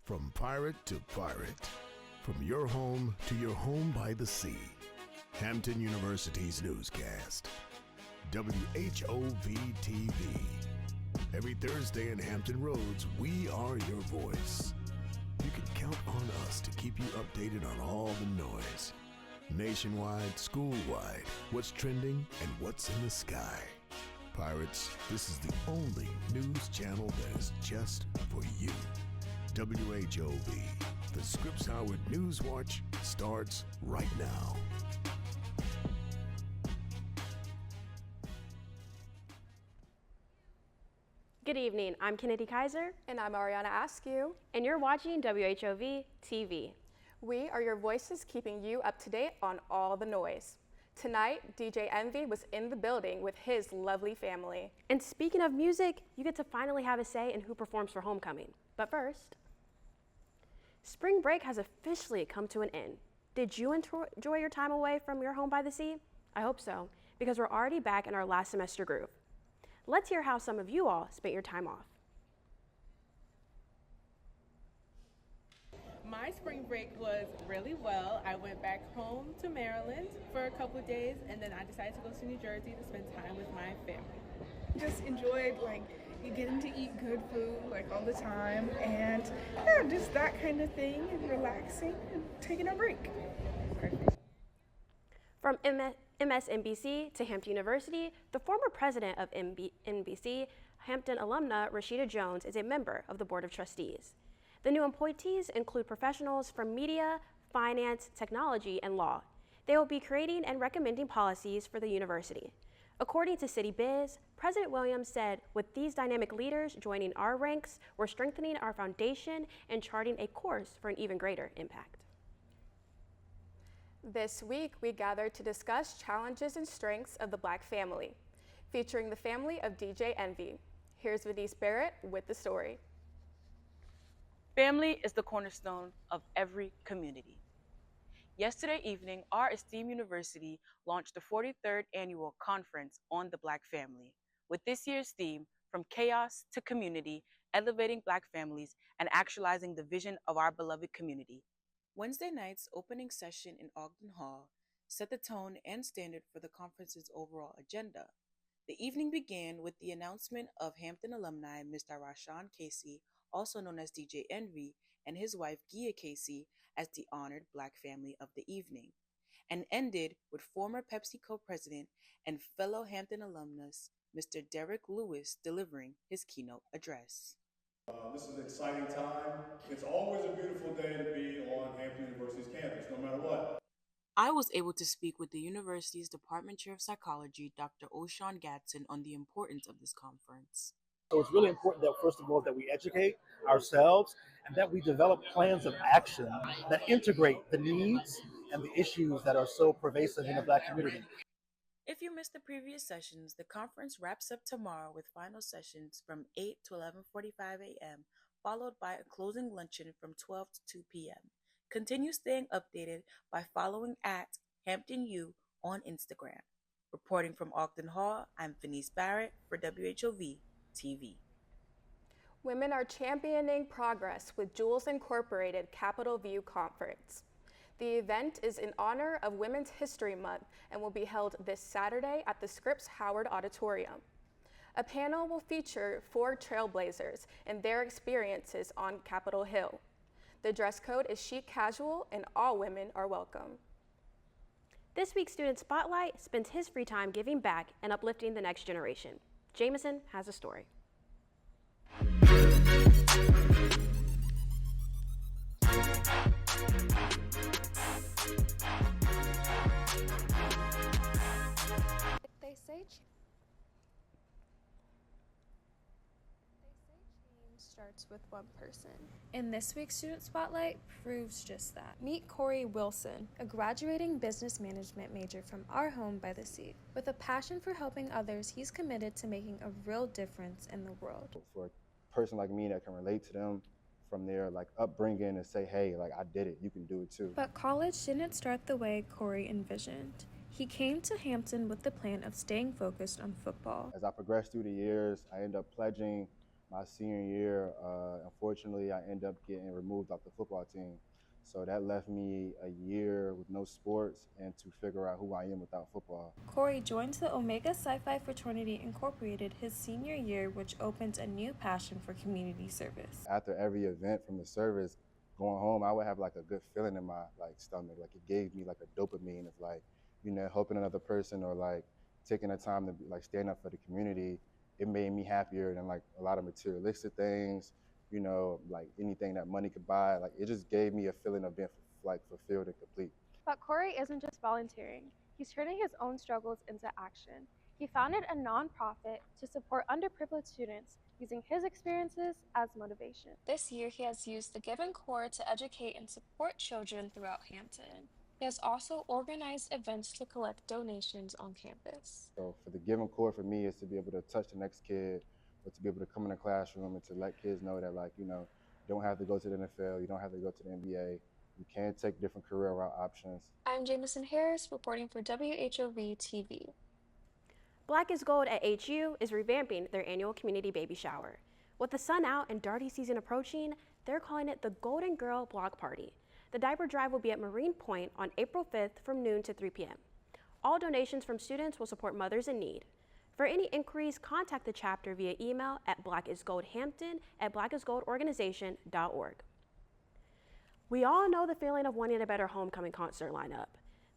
From pirate to pirate, from your home to your home by the sea. Hampton University's newscast. WHOV TV. Every Thursday in Hampton Roads, we are your voice. You can count on us to keep you updated on all the noise. Nationwide, school-wide, what's trending and what's in the sky. Pirates, this is the only news channel that is just for you. WHOV, the Scripps Howard News Watch starts right now. Good evening, I'm Kennedy Kaiser. And I'm Ariana Askew. And you're watching WHOV TV. We are your voices keeping you up to date on all the noise. Tonight, DJ Envy was in the building with his lovely family. And speaking of music, you get to finally have a say in who performs for homecoming. But first, spring break has officially come to an end. Did you enjoy your time away from your home by the sea? I hope so, because we're already back in our last semester groove. Let's hear how some of you all spent your time off. My spring break was really well. I went back home to Maryland for a couple of days, and then I decided to go to New Jersey to spend time with my family. Just enjoyed getting to eat good food all the time, and yeah, just that kind of thing, and relaxing and taking a break. From MSNBC to Hampton University, the former president of NBC, Hampton alumna Rashida Jones, is a member of the Board of Trustees. The new appointees include professionals from media, finance, technology, and law. They will be creating and recommending policies for the university. According to City Biz, President Williams said, with these dynamic leaders joining our ranks, we're strengthening our foundation and charting a course for an even greater impact. This week, we gathered to discuss challenges and strengths of the Black family, featuring the family of DJ Envy. Here's Venice Barrett with the story. Family is the cornerstone of every community. Yesterday evening, our esteemed university launched the 43rd Annual Conference on the Black Family, with this year's theme, From Chaos to Community, Elevating Black Families and Actualizing the Vision of Our Beloved Community. Wednesday night's opening session in Ogden Hall set the tone and standard for the conference's overall agenda. The evening began with the announcement of Hampton alumni Mr. Rashawn Casey, also known as DJ Envy, and his wife Gia Casey as the honored Black family of the evening, and ended with former PepsiCo president and fellow Hampton alumnus Mr. Derek Lewis delivering his keynote address. This is an exciting time. It's always a beautiful day to be on Hampton University's campus, no matter what. I was able to speak with the university's Department Chair of Psychology, Dr. O'Shawn Gatson, on the importance of this conference. So it's really important that, first of all, that we educate ourselves and that we develop plans of action that integrate the needs and the issues that are so pervasive in the Black community. If you missed the previous sessions, the conference wraps up tomorrow with final sessions from 8 to 11:45 a.m., followed by a closing luncheon from 12 to 2 p.m. Continue staying updated by following at Hampton U on Instagram. Reporting from Ogden Hall, I'm Venice Barrett for WHOV TV. Women are championing progress with Jules Incorporated Capitol View Conference. The event is in honor of Women's History Month and will be held this Saturday at the Scripps Howard Auditorium. A panel will feature 4 trailblazers and their experiences on Capitol Hill. The dress code is chic casual and all women are welcome. This week's Student Spotlight spends his free time giving back and uplifting the next generation. Jameson has a story. They say change starts with one person. And this week's Student Spotlight proves just that. Meet Corey Wilson, a graduating business management major from our home by the sea. With a passion for helping others, he's committed to making a real difference in the world. For a person like me that can relate to them from their upbringing and say, hey, I did it, you can do it too. But college didn't start the way Corey envisioned. He came to Hampton with the plan of staying focused on football. As I progressed through the years, I ended up pledging My senior year, unfortunately, I ended up getting removed off the football team. So that left me a year with no sports and to figure out who I am without football. Corey joins the Omega Psi Phi Fraternity Incorporated his senior year, which opens a new passion for community service. After every event from the service, going home, I would have like a good feeling in my stomach. Like it gave me like a dopamine of like, helping another person or like taking the time to like stand up for the community. It made me happier than like a lot of materialistic things, like anything that money could buy. Like it just gave me a feeling of being like fulfilled and complete. But Corey isn't just volunteering. He's turning his own struggles into action. He founded a nonprofit to support underprivileged students using his experiences as motivation. This year, he has used the Given Core to educate and support children throughout Hampton. He has also organized events to collect donations on campus. So for the Given Core for me is to be able to touch the next kid, or to be able to come in the classroom and to let kids know that you don't have to go to the NFL, you don't have to go to the NBA. You can take different career route options. I'm Jamison Harris, reporting for WHOV TV. Black is Gold at HU is revamping their annual community baby shower. With the sun out and darty season approaching, they're calling it the Golden Girl Block Party. The diaper drive will be at Marine Point on April 5th from noon to 3 p.m. All donations from students will support mothers in need. For any inquiries, contact the chapter via email at blackisgoldhampton@blackisgoldorganization.org. We all know the feeling of wanting a better homecoming concert lineup.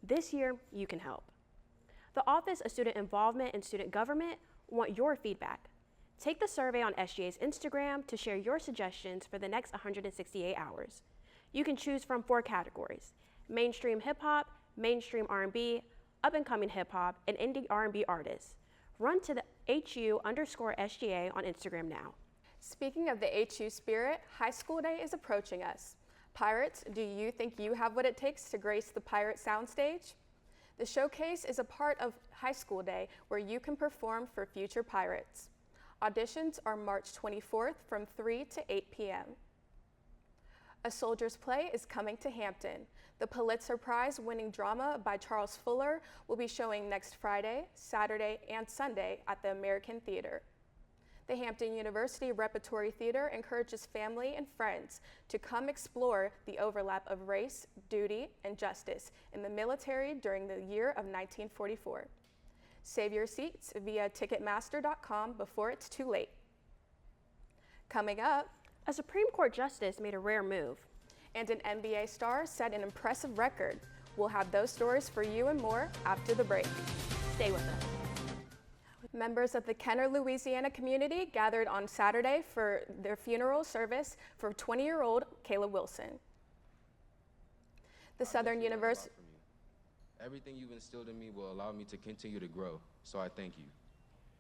This year, you can help. The Office of Student Involvement and Student Government want your feedback. Take the survey on SGA's Instagram to share your suggestions for the next 168 hours. You can choose from 4 categories: mainstream hip-hop, mainstream R&B, up-and-coming hip-hop, and indie R&B artists. Run to the HU_SGA on Instagram now. Speaking of the HU spirit, High School Day is approaching us. Pirates, do you think you have what it takes to grace the Pirate soundstage? The showcase is a part of High School Day where you can perform for future Pirates. Auditions are March 24th from 3 to 8 p.m. A Soldier's Play is coming to Hampton. The Pulitzer Prize-winning drama by Charles Fuller will be showing next Friday, Saturday, and Sunday at the American Theater. The Hampton University Repertory Theater encourages family and friends to come explore the overlap of race, duty, and justice in the military during the year of 1944. Save your seats via Ticketmaster.com before it's too late. Coming up, a Supreme Court justice made a rare move. And an NBA star set an impressive record. We'll have those stories for you and more after the break. Stay with us. Members of the Kenner, Louisiana community gathered on Saturday for their funeral service for 20-year-old Caleb Wilson. The Southern University. Everything you've instilled in me will allow me to continue to grow, so I thank you.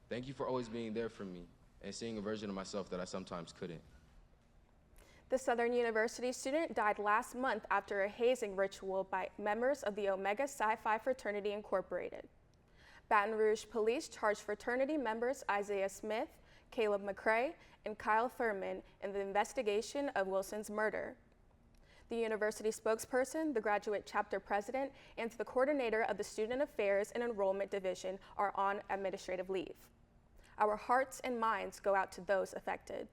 Thank you for always being there for me and seeing a version of myself that I sometimes couldn't. The Southern University student died last month after a hazing ritual by members of the Omega Psi Phi Fraternity Incorporated. Baton Rouge police charged fraternity members Isaiah Smith, Caleb McCrae, and Kyle Thurman in the investigation of Wilson's murder. The university spokesperson, the graduate chapter president, and the coordinator of the Student Affairs and Enrollment Division are on administrative leave. Our hearts and minds go out to those affected.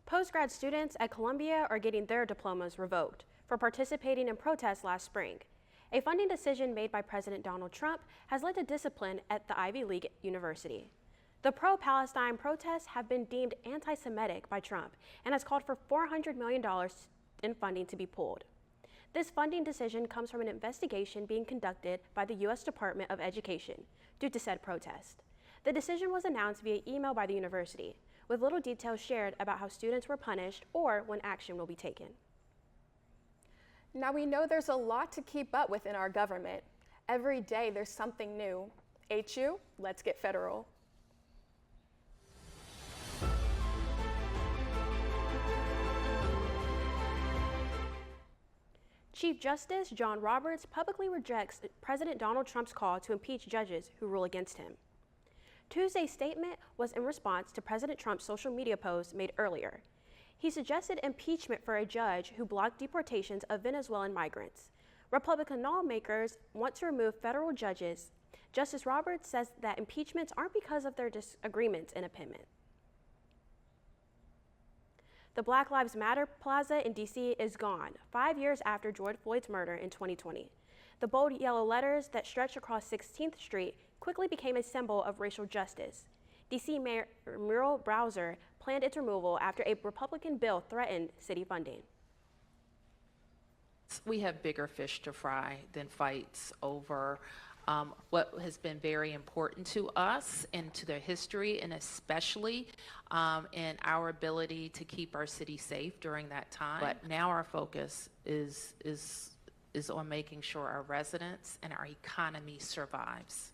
Postgrad students at Columbia are getting their diplomas revoked for participating in protests last spring. A funding decision made by President Donald Trump has led to discipline at the Ivy League university. The pro-Palestine protests have been deemed anti-Semitic by Trump and has called for $400 million in funding to be pulled. This funding decision comes from an investigation being conducted by the U.S. Department of Education due to said protest. The decision was announced via email by the university, with little details shared about how students were punished or when action will be taken. Now we know there's a lot to keep up with in our government. Every day there's something new. HU, let's get federal. Chief Justice John Roberts publicly rejects President Donald Trump's call to impeach judges who rule against him. Tuesday's statement was in response to President Trump's social media post made earlier. He suggested impeachment for a judge who blocked deportations of Venezuelan migrants. Republican lawmakers want to remove federal judges Justice Roberts says that impeachments aren't because of their disagreements in opinion. The Black Lives Matter Plaza in D.C. is gone, 5 years after George Floyd's murder in 2020. The bold yellow letters that stretched across 16th Street quickly became a symbol of racial justice. D.C. Mayor Muriel Bowser planned its removal after a Republican bill threatened city funding. We have bigger fish to fry than fights over what has been very important to us and to their history, and especially in our ability to keep our city safe during that time. But now our focus is on making sure our residents and our economy survives.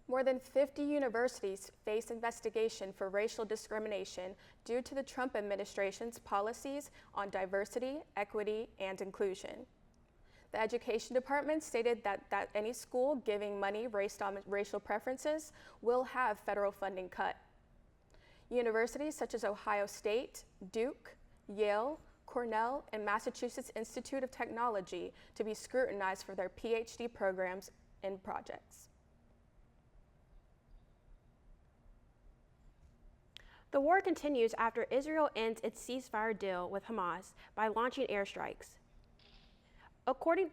More than 50 universities face investigation for racial discrimination due to the Trump administration's policies on diversity, equity, and inclusion. The Education Department stated that any school giving money based on racial preferences will have federal funding cut. Universities such as Ohio State, Duke, Yale, Cornell, and Massachusetts Institute of Technology to be scrutinized for their PhD programs and projects. The war continues after Israel ends its ceasefire deal with Hamas by launching airstrikes. According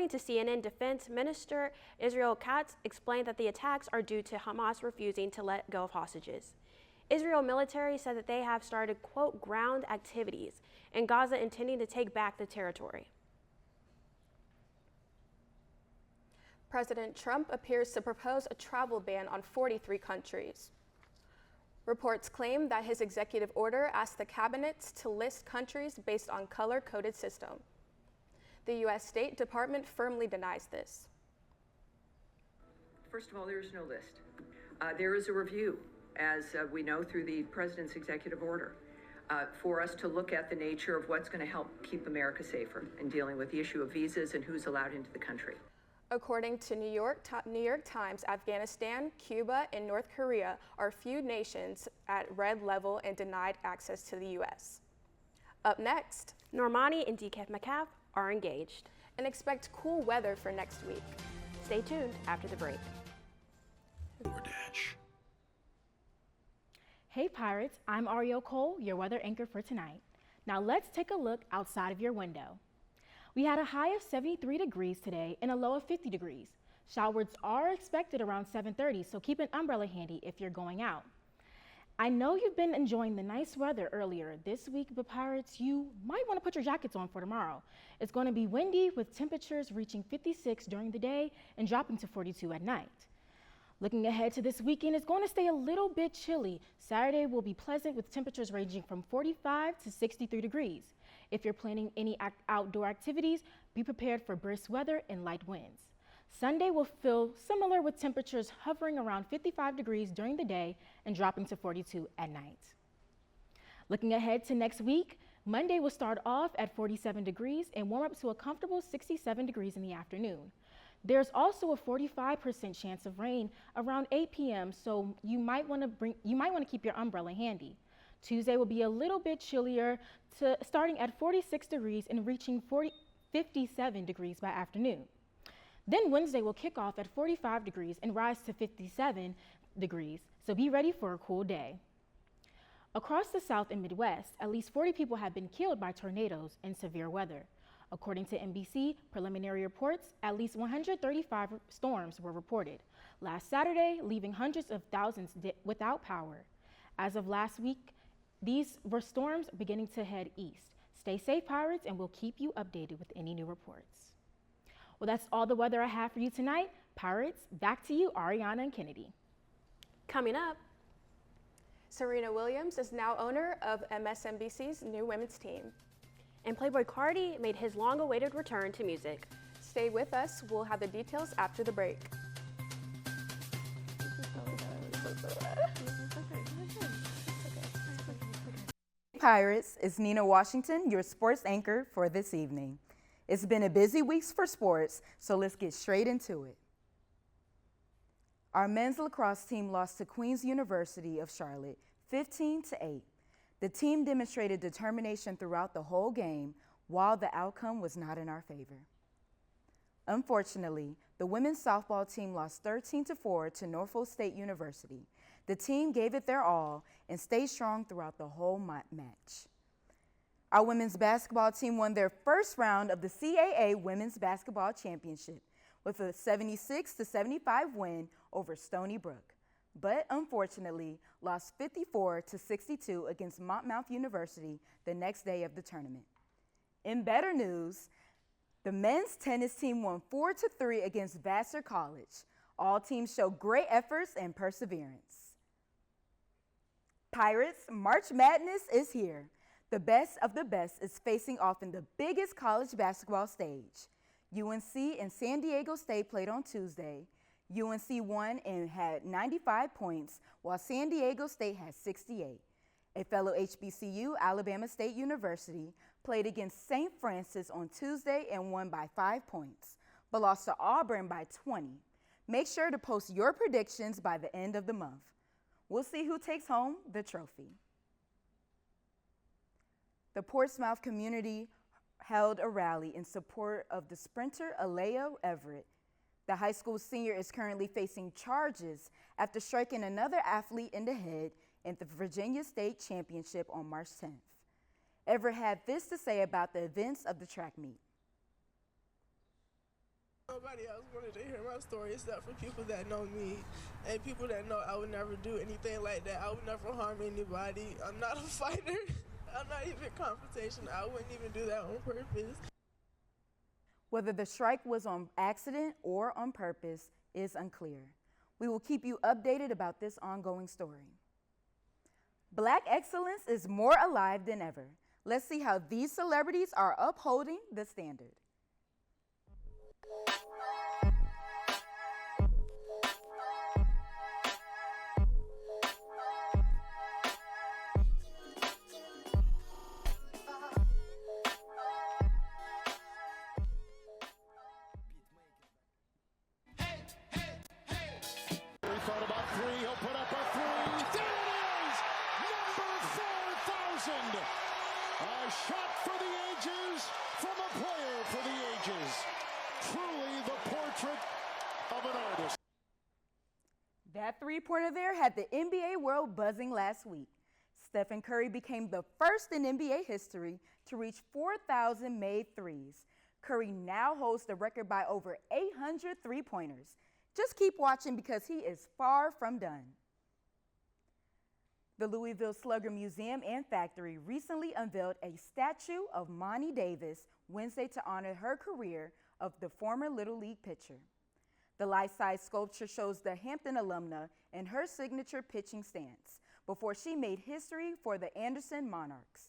to CNN, Defense Minister Israel Katz explained that the attacks are due to Hamas refusing to let go of hostages. Israel military said that they have started, quote, ground activities in Gaza intending to take back the territory. President Trump appears to propose a travel ban on 43 countries. Reports claim that his executive order asked the cabinets to list countries based on color-coded system. The U.S. State Department firmly denies this. First of all, there is no list. There is a review, as we know through the president's executive order, for us to look at the nature of what's going to help keep America safer in dealing with the issue of visas and who's allowed into the country. According to New York Times, Afghanistan, Cuba, and North Korea are few nations at red level and denied access to the U.S. Up next, Normani and DK Metcalf are engaged. And expect cool weather for next week. Stay tuned after the break. DoorDash. Hey Pirates, I'm Ariel Cole, your weather anchor for tonight. Now let's take a look outside of your window. We had a high of 73 degrees today and a low of 50 degrees. Showers are expected around 7:30, so keep an umbrella handy if you're going out. I know you've been enjoying the nice weather earlier this week, but Pirates, you might want to put your jackets on for tomorrow. It's going to be windy with temperatures reaching 56 during the day and dropping to 42 at night. Looking ahead to this weekend, it's going to stay a little bit chilly. Saturday will be pleasant with temperatures ranging from 45 to 63 degrees. If you're planning any outdoor activities, be prepared for brisk weather and light winds. Sunday will feel similar with temperatures hovering around 55 degrees during the day and dropping to 42 at night. Looking ahead to next week, Monday will start off at 47 degrees and warm up to a comfortable 67 degrees in the afternoon. There's also a 45% chance of rain around 8 p.m., so you might want to keep your umbrella handy. Tuesday will be a little bit chillier, starting at 46 degrees and reaching 57 degrees by afternoon. Then Wednesday will kick off at 45 degrees and rise to 57 degrees, so be ready for a cool day. Across the South and Midwest, at least 40 people have been killed by tornadoes and severe weather. According to NBC preliminary reports, at least 135 storms were reported last Saturday, leaving hundreds of thousands without power. As of last week, these were storms beginning to head east. Stay safe, Pirates, and we'll keep you updated with any new reports. Well, that's all the weather I have for you tonight. Pirates, back to you, Ariana and Kennedy. Coming up, Serena Williams is now owner of MSNBC's new women's team. And Playboi Carti made his long-awaited return to music. Stay with us. We'll have the details after the break. Pirates, it's Nina Washington, your sports anchor for this evening. It's been a busy week for sports, so let's get straight into it. Our men's lacrosse team lost to Queen's University of Charlotte 15-8. The team demonstrated determination throughout the whole game, while the outcome was not in our favor. Unfortunately, the women's softball team lost 13-4 to Norfolk State University. The team gave it their all and stayed strong throughout the whole match. Our women's basketball team won their first round of the CAA Women's Basketball Championship with a 76-75 win over Stony Brook, but unfortunately lost 54-62 against Monmouth University the next day of the tournament. In better news, the men's tennis team won 4-3 against Vassar College. All teams showed great efforts and perseverance. Pirates, March Madness is here. The best of the best is facing off in the biggest college basketball stage. UNC and San Diego State played on Tuesday. UNC won and had 95 points, while San Diego State had 68. A fellow HBCU, Alabama State University, played against St. Francis on Tuesday and won by 5 points, but lost to Auburn by 20. Make sure to post your predictions by the end of the month. We'll see who takes home the trophy. The Portsmouth community held a rally in support of the sprinter Alea Everett. The high school senior is currently facing charges after striking another athlete in the head in the Virginia State Championship on March 10th. Everett had this to say about the events of the track meet. Nobody else wanted to hear my story except for people that know me and people that know I would never do anything like that. I would never harm anybody. I'm not a fighter. I'm not even confrontational. I wouldn't even do that on purpose. Whether the strike was on accident or on purpose is unclear. We will keep you updated about this ongoing story. Black excellence is more alive than ever. Let's see how these celebrities are upholding the standard. That three-pointer there had the NBA world buzzing last week. Stephen Curry became the first in NBA history to reach 4,000 made threes. Curry now holds the record by over 800 three-pointers. Just keep watching because he is far from done. The Louisville Slugger Museum and Factory recently unveiled a statue of Monty Davis Wednesday to honor her career of the former Little League pitcher. The life-size sculpture shows the Hampton alumna in her signature pitching stance before she made history for the Anderson Monarchs.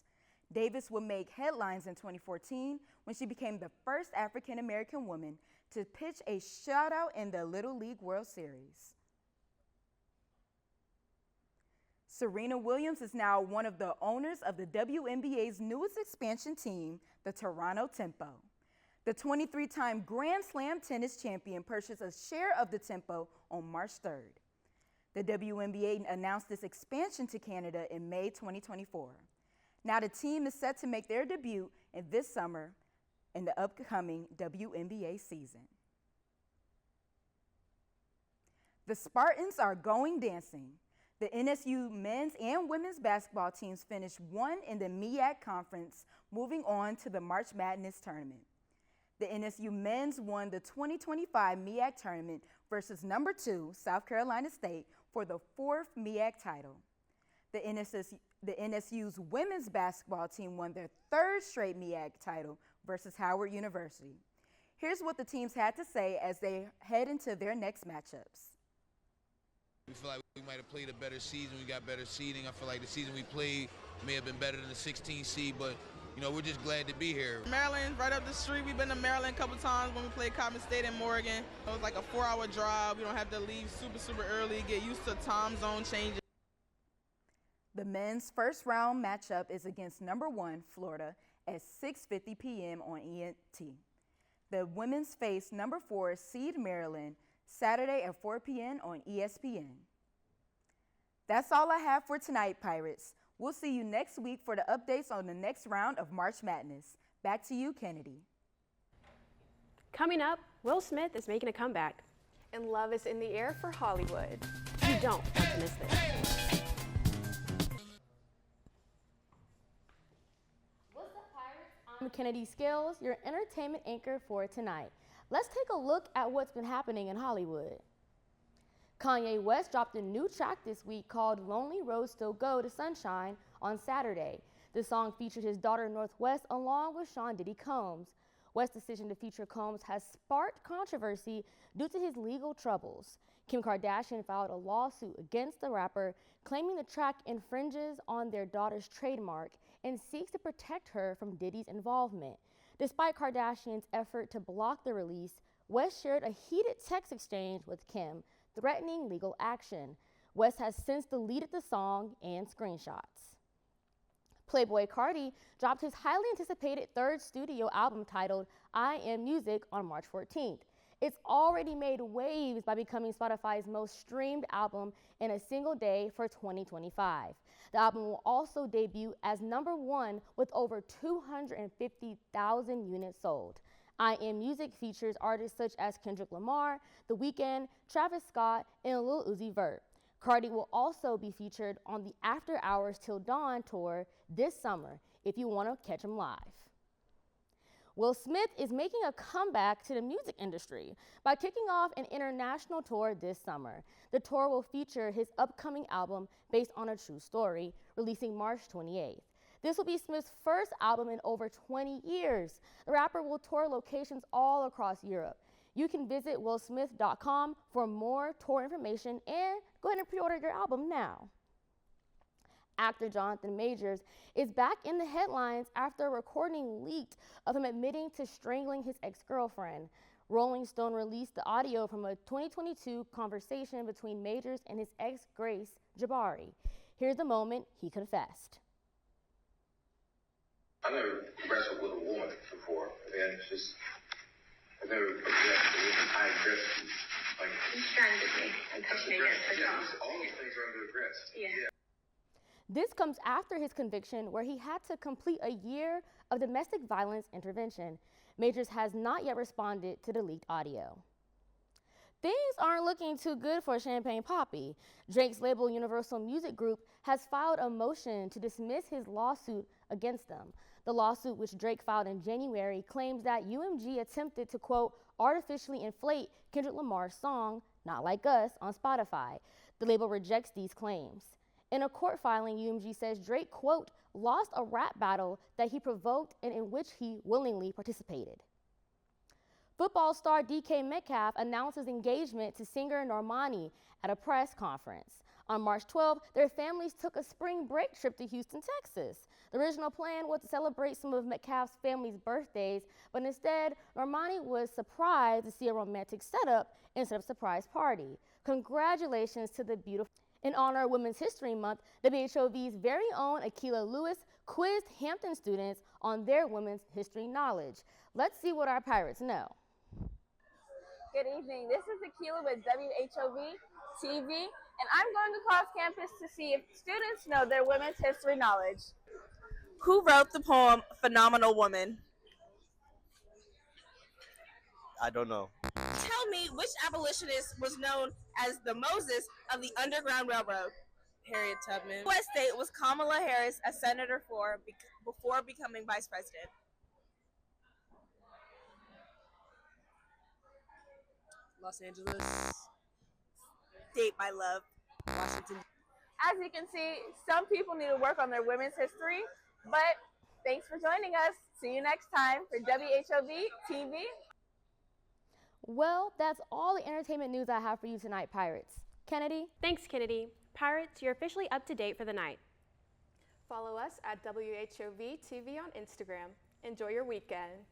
Davis would make headlines in 2014 when she became the first African-American woman to pitch a shutout in the Little League World Series. Serena Williams is now one of the owners of the WNBA's newest expansion team, the Toronto Tempo. The 23-time Grand Slam tennis champion purchased a share of the Tempo on March 3rd. The WNBA announced this expansion to Canada in May 2024. Now the team is set to make their debut in this summer in the upcoming WNBA season. The Spartans are going dancing. The NSU men's and women's basketball teams finished one in the MEAC conference, moving on to the March Madness tournament. The NSU men's won the 2025 MEAC tournament versus number 2, South Carolina State, for the 4th MEAC title. The NSU's women's basketball team won their 3rd straight MEAC title versus Howard University. Here's what the teams had to say as they head into their next matchups. We feel like we might have played a better season. We got better seeding. I feel like the season we played may have been better than the 16 seed, but you know, we're just glad to be here. Maryland, right up the street. We've been to Maryland a couple times when we played Coppin State and Morgan. It was like a 4-hour drive. We don't have to leave super early, get used to time zone changes. The men's first round matchup is against number 1, Florida, at 6:50 p.m. on ENT. The women's face number 4, seed Maryland, Saturday at 4 p.m. on ESPN. That's all I have for tonight, Pirates. We'll see you next week for the updates on the next round of March Madness. Back to you, Kennedy. Coming up, Will Smith is making a comeback. And love is in the air for Hollywood. You don't want to miss this. What's up, Pirates? I'm Kennedy Scales, your entertainment anchor for tonight. Let's take a look at what's been happening in Hollywood. Kanye West dropped a new track this week called Lonely Road Still Go to Sunshine on Saturday. The song featured his daughter Northwest along with Sean Diddy Combs. West's decision to feature Combs has sparked controversy due to his legal troubles. Kim Kardashian filed a lawsuit against the rapper, claiming the track infringes on their daughter's trademark and seeks to protect her from Diddy's involvement. Despite Kardashian's effort to block the release, West shared a heated text exchange with Kim, threatening legal action. West has since deleted the song and screenshots. Playboi Carti dropped his highly anticipated third studio album titled I Am Music on March 14th. It's already made waves by becoming Spotify's most streamed album in a single day for 2025. The album will also debut as #1 with over 250,000 units sold. I Am Music features artists such as Kendrick Lamar, The Weeknd, Travis Scott, and Lil Uzi Vert. Carti will also be featured on the After Hours Till Dawn tour this summer if you want to catch him live. Will Smith is making a comeback to the music industry by kicking off an international tour this summer. The tour will feature his upcoming album based on a true story, releasing March 28th. This will be Smith's first album in over 20 years. The rapper will tour locations all across Europe. You can visit willsmith.com for more tour information and go ahead and pre-order your album now. Actor Jonathan Majors is back in the headlines after a recording leaked of him admitting to strangling his ex-girlfriend. Rolling Stone released the audio from a 2022 conversation between Majors and his ex, Grace Jabari. Here's the moment he confessed. I never wrestled with a woman before, and it's just, I never aggressed a woman. I aggressed you. Like, you strangled me and pushed me against the car. All those things are under aggress. Yeah. This comes after his conviction, where he had to complete a year of domestic violence intervention. Majors has not yet responded to the leaked audio. Things aren't looking too good for Champagne Papi. Drake's label Universal Music Group has filed a motion to dismiss his lawsuit against them. The lawsuit, which Drake filed in January, claims that UMG attempted to, quote, artificially inflate Kendrick Lamar's song, Not Like Us, on Spotify. The label rejects these claims. In a court filing, UMG says Drake, quote, lost a rap battle that he provoked and in which he willingly participated. Football star DK Metcalf announced his engagement to singer Normani at a press conference. On March 12th, their families took a spring break trip to Houston, Texas. The original plan was to celebrate some of Metcalf's family's birthdays, but instead, Normani was surprised to see a romantic setup instead of a surprise party. Congratulations to the beautiful. In honor of Women's History Month, WHOV's very own Akilah Lewis quizzed Hampton students on their women's history knowledge. Let's see what our pirates know. Good evening. This is Akilah with WHOV TV, and I'm going across campus to see if students know their women's history knowledge. Who wrote the poem Phenomenal Woman? I don't know. Tell me which abolitionist was known as the Moses of the Underground Railroad? Harriet Tubman. What state was Kamala Harris a senator for before becoming vice president? Los Angeles. Date, my love. Washington. As you can see, some people need to work on their women's history, but thanks for joining us. See you next time for WHOV TV. Well, that's all the entertainment news I have for you tonight, Pirates. Kennedy? Thanks, Kennedy. Pirates, you're officially up to date for the night. Follow us at WHOV TV on Instagram. Enjoy your weekend.